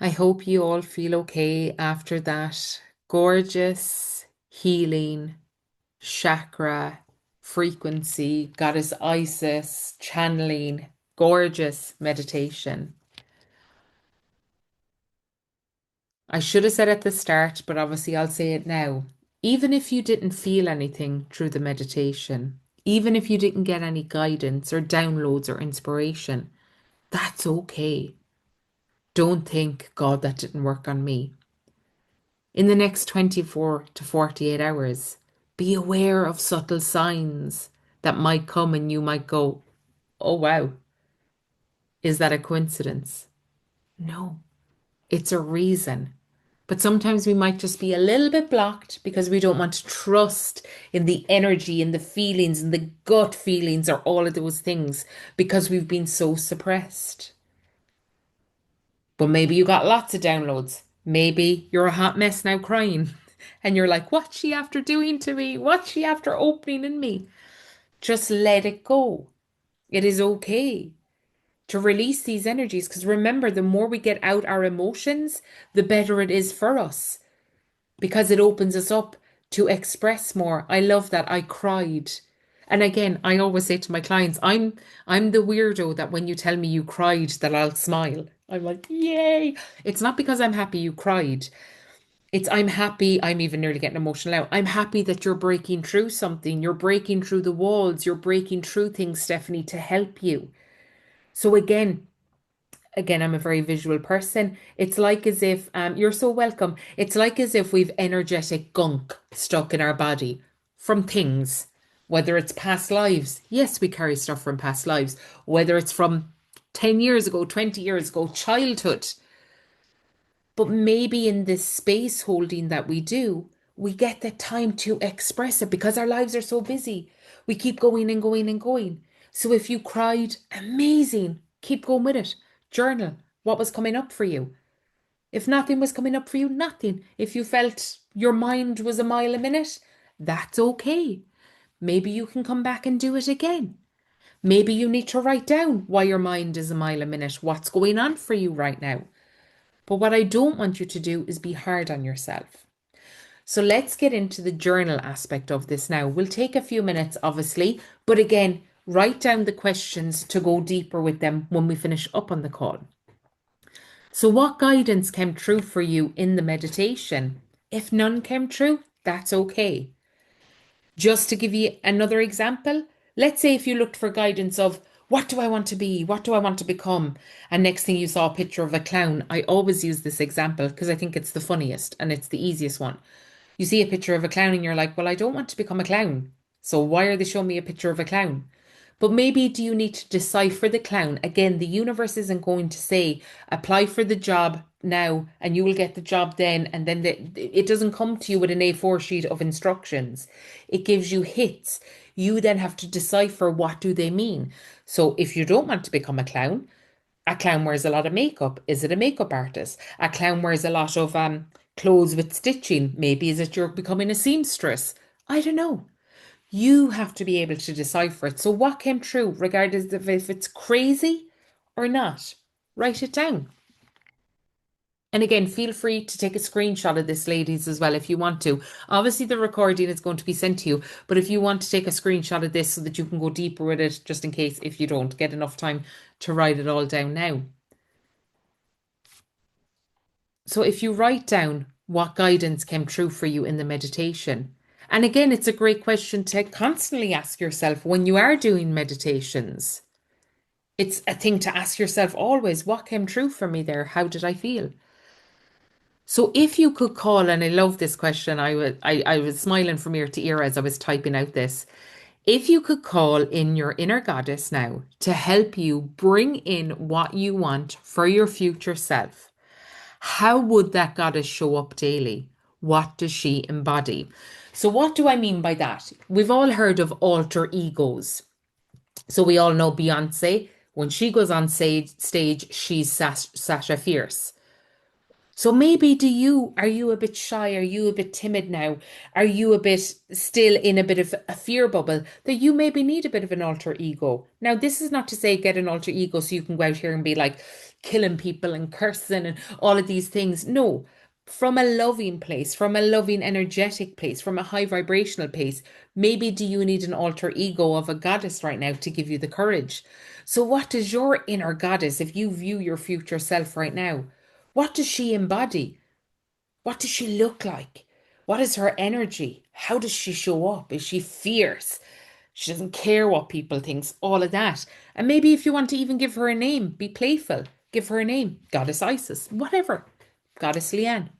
S1: I hope you all feel okay after that gorgeous healing chakra frequency, Goddess Isis channeling, gorgeous meditation. I should have said at the start, but obviously I'll say it now. Even if you didn't feel anything through the meditation, even if you didn't get any guidance or downloads or inspiration, that's okay. Don't think, God, that didn't work on me. In the next 24 to 48 hours, be aware of subtle signs that might come and you might go, oh, wow, is that a coincidence? No, it's a reason. But sometimes we might just be a little bit blocked because we don't want to trust in the energy and the feelings and the gut feelings or all of those things because we've been so suppressed. But maybe you got lots of downloads. Maybe you're a hot mess now crying and you're like, what's she after doing to me? What's she after opening in me? Just let it go. It is okay to release these energies because remember, the more we get out our emotions, the better it is for us because it opens us up to express more. I love that. I cried. And again, I always say to my clients, I'm the weirdo that when you tell me you cried that I'll smile. I'm like, yay. It's not because I'm happy you cried. It's I'm happy, I'm even nearly getting emotional now. I'm happy that you're breaking through something. You're breaking through the walls. You're breaking through things, Stephanie, to help you. So again, I'm a very visual person. It's like as if, you're so welcome. It's like as if we've energetic gunk stuck in our body from things, whether it's past lives. Yes, we carry stuff from past lives, whether it's from 10 years ago, 20 years ago, childhood. But maybe in this space holding that we do, we get the time to express it because our lives are so busy. We keep going and going and going. So if you cried, amazing, keep going with it. Journal what was coming up for you. If nothing was coming up for you, nothing. If you felt your mind was a mile a minute, that's okay. Maybe you can come back and do it again. Maybe you need to write down why your mind is a mile a minute, what's going on for you right now. But what I don't want you to do is be hard on yourself. So let's get into the journal aspect of this now. We'll take a few minutes, obviously, but again, write down the questions to go deeper with them when we finish up on the call. So, what guidance came true for you in the meditation? If none came true, that's okay. Just to give you another example, Let's say if you looked for guidance of what do I want to be? What do I want to become? And next thing you saw a picture of a clown. I always use this example because I think it's the funniest and it's the easiest one. You see a picture of a clown and you're like, well, I don't want to become a clown. So why are they showing me a picture of a clown? But maybe do you need to decipher the clown? Again, the universe isn't going to say, apply for the job now and you will get the job then. And then it doesn't come to you with an A4 sheet of instructions. It gives you hits. You then have to decipher what do they mean. So if you don't want to become a clown wears a lot of makeup. Is it a makeup artist? A clown wears a lot of clothes with stitching. Maybe is it you're becoming a seamstress? I don't know. You have to be able to decipher it. So what came true, regardless of if it's crazy or not? Write it down. And again, feel free to take a screenshot of this, ladies, as well, if you want to. Obviously, the recording is going to be sent to you, but if you want to take a screenshot of this so that you can go deeper with it, just in case if you don't get enough time to write it all down now. So if you write down what guidance came true for you in the meditation, and again, it's a great question to constantly ask yourself when you are doing meditations. It's a thing to ask yourself always, what came true for me there? How did I feel? So if you could call, and I love this question, I was smiling from ear to ear as I was typing out this. If you could call in your inner goddess now to help you bring in what you want for your future self, how would that goddess show up daily? What does she embody? So, what do I mean by that? We've all heard of alter egos. So, we all know Beyonce. When she goes on stage she's Sasha Fierce. So maybe are you a bit shy? Are you a bit timid now? Are you a bit still in a bit of a fear bubble that you maybe need a bit of an alter ego? Now, this is not to say get an alter ego so you can go out here and be like killing people and cursing and all of these things. No, from a loving place, from a loving energetic place, from a high vibrational place. Maybe do you need an alter ego of a goddess right now to give you the courage? So what does your inner goddess, if you view your future self right now? What does she embody? What does she look like? What is her energy? How does she show up? Is she fierce? She doesn't care what people think, all of that. And maybe if you want to even give her a name, be playful. Give her a name. Goddess Isis, whatever. Goddess Leanne,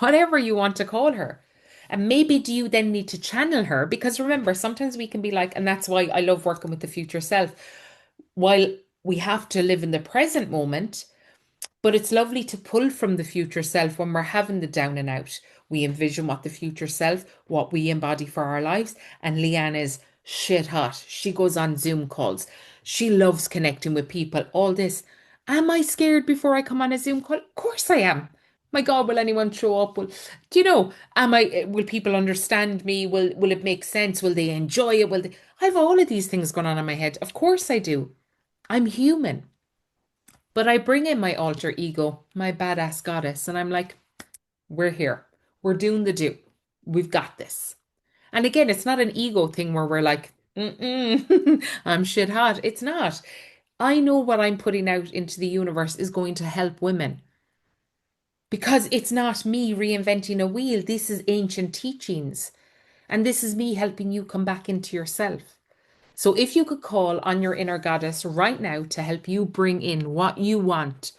S1: whatever you want to call her. And maybe do you then need to channel her? Because remember, sometimes we can be like, and that's why I love working with the future self. While we have to live in the present moment, but it's lovely to pull from the future self when we're having the down and out. We envision what the future self, what we embody for our lives. And Leanne is shit hot. She goes on Zoom calls. She loves connecting with people. All this. Am I scared before I come on a Zoom call? Of course I am. My God, will anyone show up? Do you know, will people understand me? Will it make sense? Will they enjoy it? I have all of these things going on in my head. Of course I do. I'm human. But I bring in my alter ego, my badass goddess, and I'm like, we're here. We're doing the do. We've got this. And again, it's not an ego thing where we're like, I'm shit hot. It's not. I know what I'm putting out into the universe is going to help women because it's not me reinventing a wheel. This is ancient teachings. And this is me helping you come back into yourself. So if you could call on your inner goddess right now to help you bring in what you want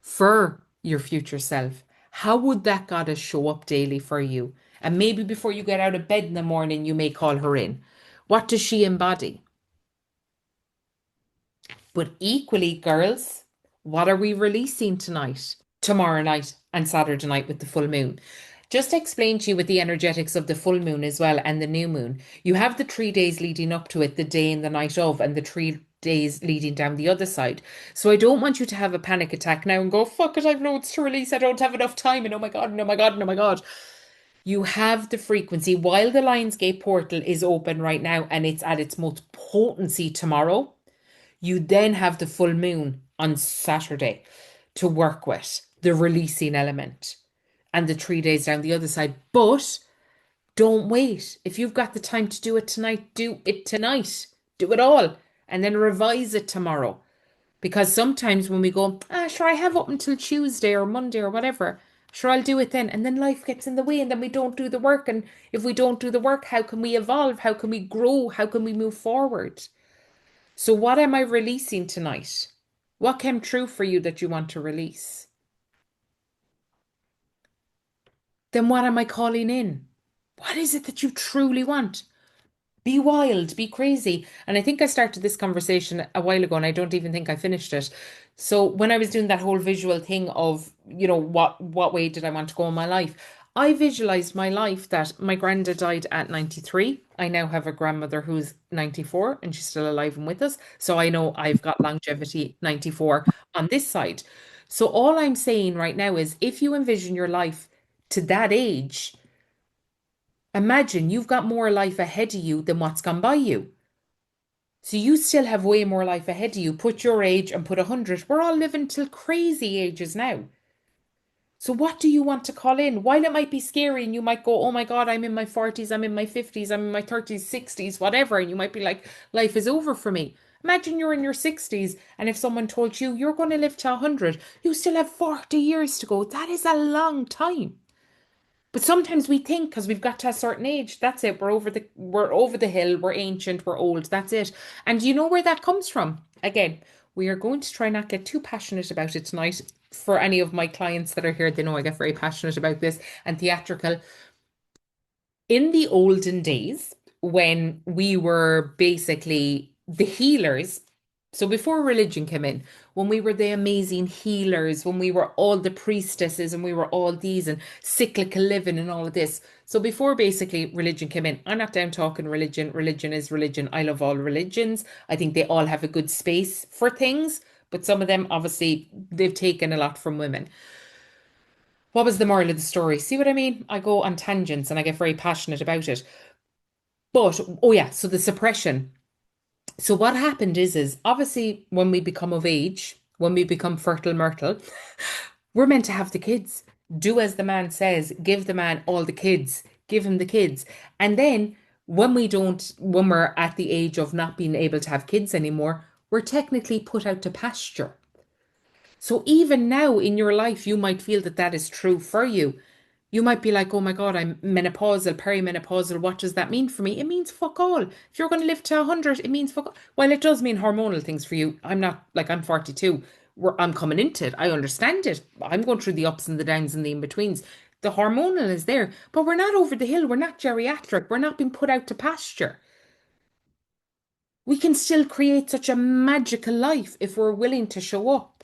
S1: for your future self, how would that goddess show up daily for you? And maybe before you get out of bed in the morning, you may call her in. What does she embody? But equally, girls, what are we releasing tonight, tomorrow night, and Saturday night with the full moon? Just to explain to you with the energetics of the full moon as well and the new moon. You have the 3 days leading up to it, the day and the night of, and the 3 days leading down the other side. So I don't want you to have a panic attack now and go, fuck it, I've loads to release. I don't have enough time. And oh my God, and oh my God, and oh my God. You have the frequency while the Lionsgate portal is open right now and it's at its most potency tomorrow. You then have the full moon on Saturday to work with the releasing element and the 3 days down the other side. But don't wait. If you've got the time to do it tonight, do it tonight. Do it all and then revise it tomorrow. Because sometimes when we go, sure, I have up until Tuesday or Monday or whatever. Sure, I'll do it then. And then life gets in the way and then we don't do the work. And if we don't do the work, how can we evolve? How can we grow? How can we move forward? So, what am I releasing tonight? What came true for you that you want to release? Then what am I calling in? What is it that you truly want? Be wild, be crazy. And I think I started this conversation a while ago and I don't even think I finished it. So when I was doing that whole visual thing of, what way did I want to go in my life? I visualized my life that my granddad died at 93. I now have a grandmother who's 94 and she's still alive and with us. So I know I've got longevity 94 on this side. So all I'm saying right now is if you envision your life to that age, imagine you've got more life ahead of you than what's gone by you. So you still have way more life ahead of you. Put your age and put 100. We're all living till crazy ages now. So what do you want to call in? While it might be scary and you might go, oh my God, I'm in my 40s, I'm in my 50s, I'm in my 30s, 60s, whatever. And you might be like, life is over for me. Imagine you're in your 60s and if someone told you you're going to live to 100, you still have 40 years to go. That is a long time. But sometimes we think because we've got to a certain age, that's it. We're over the hill, we're ancient, we're old, that's it. And you know where that comes from? Again, we are going to try not get too passionate about it tonight. For any of my clients that are here, they know I get very passionate about this and theatrical in the olden days when we were basically the healers, so before religion came in, when we were the amazing healers, when we were all the priestesses and we were all these and cyclical living and all of this. So before basically religion came in, I'm not down talking religion. Religion is religion. I love all religions. I think they all have a good space for things, but some of them obviously they've taken a lot from women. What was the moral of the story? See what I mean? I go on tangents and I get very passionate about it. But oh yeah, so the suppression. So what happened is obviously when we become of age, when we become fertile myrtle, we're meant to have the kids. Do as the man says, give the man all the kids, give him the kids. And then when we're at the age of not being able to have kids anymore, we're technically put out to pasture. So even now in your life, you might feel that that is true for you. You might be like, oh my God, I'm menopausal, perimenopausal. What does that mean for me? It means fuck all. If you're going to live to 100, it means fuck all. Well, it does mean hormonal things for you. I'm not like I'm 42. I'm coming into it. I understand it. I'm going through the ups and the downs and the in-betweens. The hormonal is there, but we're not over the hill. We're not geriatric. We're not being put out to pasture. We can still create such a magical life if we're willing to show up.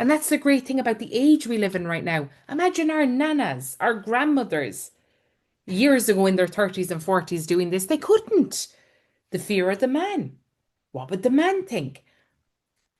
S1: And that's the great thing about the age we live in right now. Imagine our nanas, our grandmothers, years ago in their 30s and 40s doing this. They couldn't. The fear of the man. What would the man think?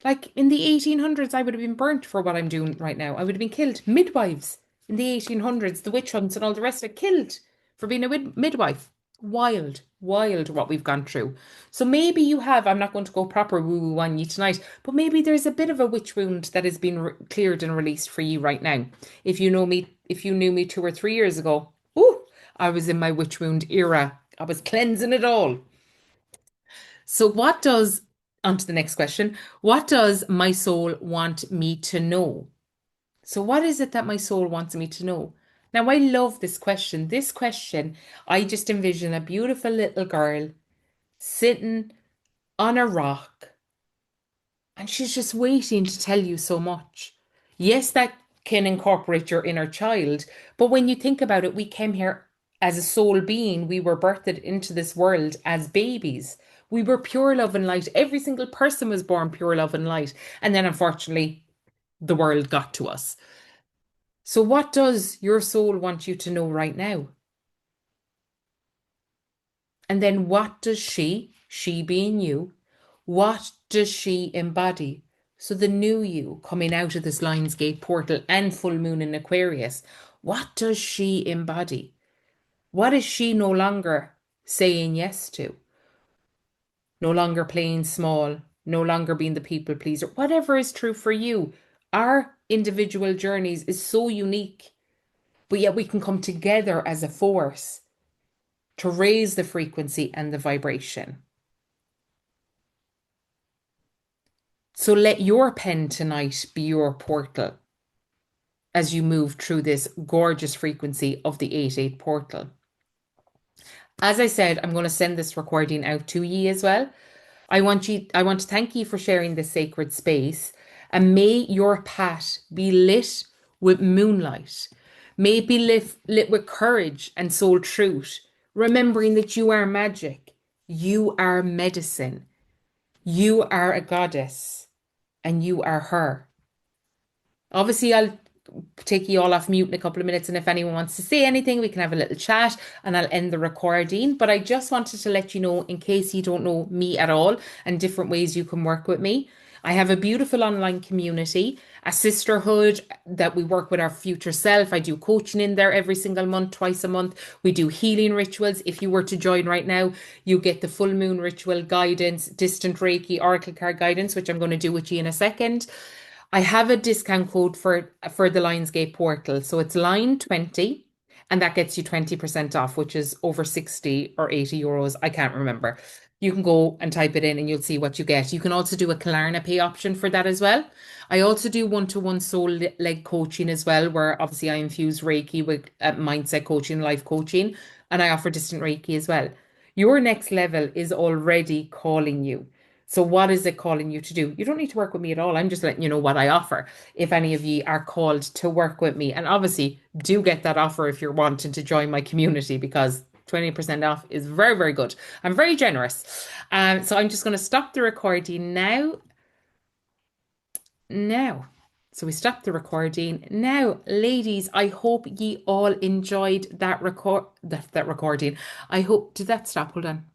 S1: Like in the 1800s, I would have been burnt for what I'm doing right now. I would have been killed. Midwives in the 1800s, the witch hunts and all the rest are killed for being a midwife. Wild, wild what we've gone through. So maybe you have, I'm not going to go proper woo woo on you tonight, but maybe there's a bit of a witch wound that has been cleared and released for you right now. If you knew me 2 or 3 years ago, ooh, I was in my witch wound era. I was cleansing it all. So, on to the next question, what does my soul want me to know? So, what is it that my soul wants me to know? Now, I love this question. This question, I just envision a beautiful little girl sitting on a rock and she's just waiting to tell you so much. Yes, that can incorporate your inner child, but when you think about it, we came here as a soul being. We were birthed into this world as babies. We were pure love and light. Every single person was born pure love and light. And then unfortunately, the world got to us. So, what does your soul want you to know right now? And then, what does she being you, what does she embody? So, the new you coming out of this Lionsgate portal and full moon in Aquarius, what does she embody? What is she no longer saying yes to? No longer playing small, no longer being the people pleaser, whatever is true for you. Our individual journeys is so unique, but yet we can come together as a force to raise the frequency and the vibration. So let your pen tonight be your portal. as you move through this gorgeous frequency of the 8-8 portal. As I said, I'm going to send this recording out to ye as well. I want to thank you for sharing this sacred space, and may your path be lit with moonlight. May it be lit with courage and soul truth, remembering that you are magic, you are medicine, you are a goddess, and you are her. Obviously, I'll take you all off mute in a couple of minutes. And if anyone wants to say anything, we can have a little chat and I'll end the recording. But I just wanted to let you know, in case you don't know me at all and different ways you can work with me. I have a beautiful online community, a sisterhood that we work with our future self. I do coaching in there every single month, twice a month. We do healing rituals. If you were to join right now, you get the full moon ritual guidance, distant Reiki, oracle card guidance, which I'm going to do with you in a second. I have a discount code for the Lionsgate portal. So it's line 20 and that gets you 20% off, which is over 60 or 80 euros. I can't remember. You can go and type it in and you'll see what you get. You can also do a Klarna pay option for that as well. I also do one-to-one soul leg coaching as well, where obviously I infuse Reiki with mindset coaching, life coaching, and I offer distant Reiki as well. Your next level is already calling you. So what is it calling you to do? You don't need to work with me at all. I'm just letting you know what I offer. If any of you are called to work with me, and obviously do get that offer if you're wanting to join my community because 20% off is very, very good. I'm very generous. So I'm just going to stop the recording now. Now. So we stop the recording. Now, ladies, I hope ye all enjoyed that recording. I hope, did that stop? Hold on.